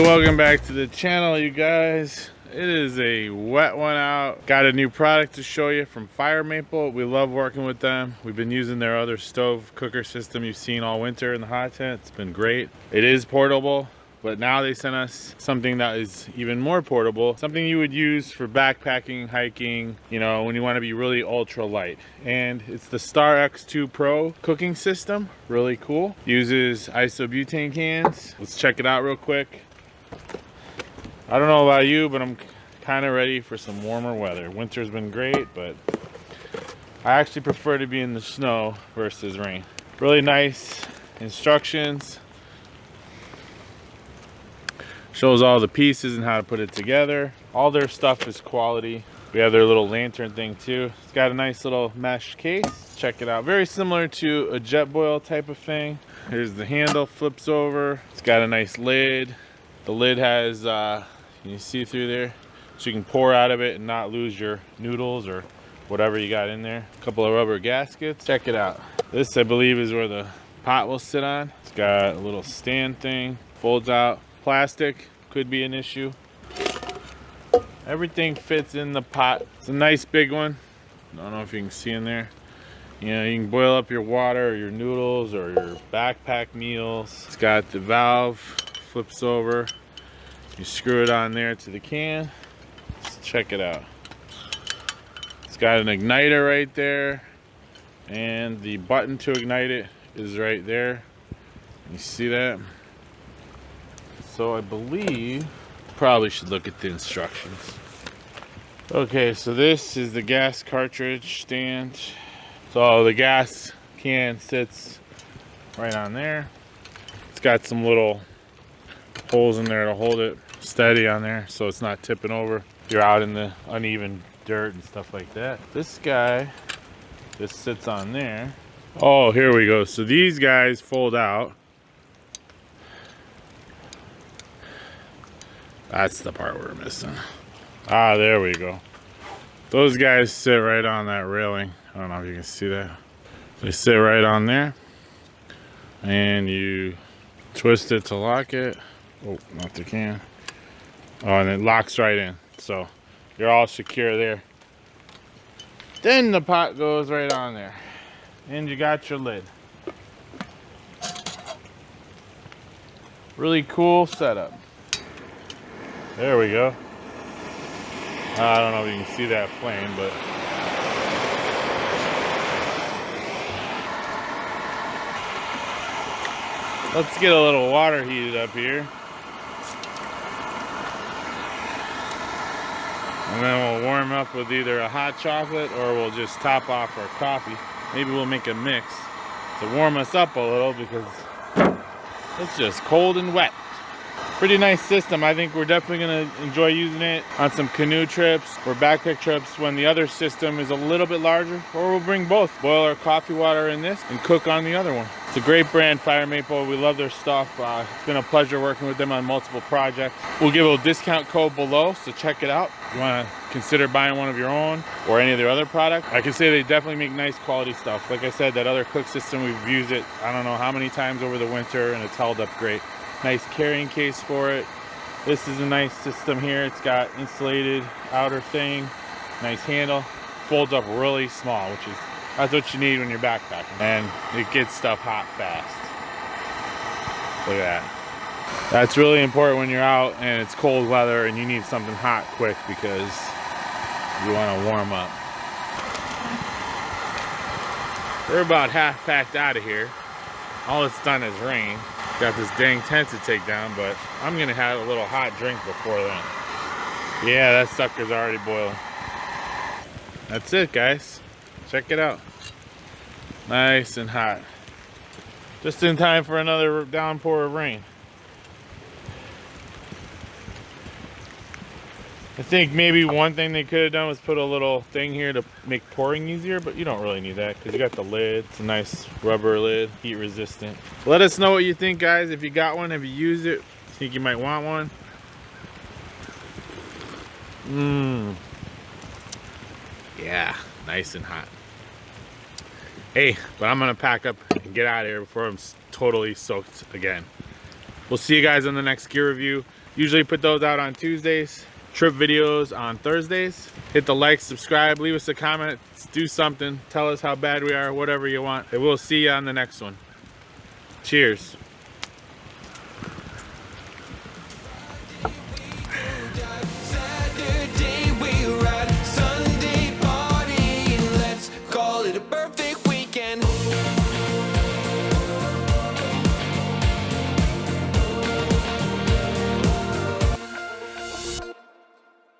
Welcome back to the channel, you guys. It is a wet one out. Got a new product to show you from FireMaple. We love working with them. We've been using their other stove cooker system you've seen all winter in the hot tent. It's been great. It is portable, but now they sent us something that is even more portable, something you would use for backpacking, hiking, you know, when you want to be really ultra light. And it's the Star X2 Pro cooking system. Really cool. Uses isobutane cans. Let's check it out real quick. I don't know about you, but I'm kind of ready for some warmer weather. Winter's been great, but I actually prefer to be in the snow versus rain. Really nice instructions. Shows all the pieces and how to put it together. All their stuff is quality. We have their little lantern thing too. It's got a nice little mesh case. Check it out. Very similar to a jetboil type of thing. Here's the handle, flips over. It's got a nice lid. The lid has, you can see through there, so you can pour out of it and not lose your noodles or whatever you got in there. A couple of rubber gaskets. Check it out. This, I believe, is where the pot will sit on. It's got a little stand thing, folds out. Plastic could be an issue. Everything fits in the pot. It's a nice big one. I don't know if you can see in there. You know, you can boil up your water or your noodles or your backpack meals. It's got the valve, flips over. You screw it on there to the can. Let's check it out. It's got an igniter right there, and the button to ignite it is right there. You see that? So I believe, probably should look at the instructions. Okay, so this is the gas cartridge stand. So the gas can sits right on there. It's got some little holes in there to hold it steady on there so it's not tipping over. You're out in the uneven dirt and stuff like that. This guy just sits on there. Oh, here we go. So these guys fold out. That's the part we're missing. Ah, there we go. Those guys sit right on that railing. I don't know if you can see that. They sit right on there. And you twist it to lock it. Oh, not the can. Oh, and it locks right in. So you're all secure there. Then the pot goes right on there. And you got your lid. Really cool setup. There we go. I don't know if you can see that flame, but let's get a little water heated up here. And then we'll warm up with either a hot chocolate or we'll just top off our coffee. Maybe we'll make a mix to warm us up a little because it's just cold and wet. Pretty nice system. I think we're definitely going to enjoy using it on some canoe trips or backpack trips when the other system is a little bit larger. Or we'll bring both. Boil our coffee water in this and cook on the other one. It's a great brand, FireMaple. We love their stuff. It's been a pleasure working with them on multiple projects. We'll give a discount code below, so check it out. If you want to consider buying one of your own or any of their other products, I can say they definitely make nice quality stuff. Like I said, that other cook system, we've used it I don't know how many times over the winter and it's held up great. Nice carrying case for it. This is a nice system here. It's got insulated outer thing, nice handle, folds up really small, that's what you need when you're backpacking, and it gets stuff hot fast. Look at that. That's really important when you're out and it's cold weather and you need something hot quick because you want to warm up. We're about half packed out of here. All it's done is rain. Got this dang tent to take down, but I'm gonna have a little hot drink before then. Yeah, that sucker's already boiling. That's it, guys. Check it out. Nice and hot. Just in time for another downpour of rain. I think maybe one thing they could have done was put a little thing here to make pouring easier, but you don't really need that because you got the lid. It's a nice rubber lid, heat resistant. Let us know what you think, guys. If you got one, have you used it, think you might want one. Yeah, nice and hot. Hey, but I'm gonna pack up and get out of here before I'm totally soaked again. We'll see you guys on the next gear review. Usually put those out on Tuesdays. Trip videos on Thursdays. Hit the like, subscribe, leave us a comment, do something. Tell us how bad we are, whatever you want. And we'll see you on the next one. Cheers.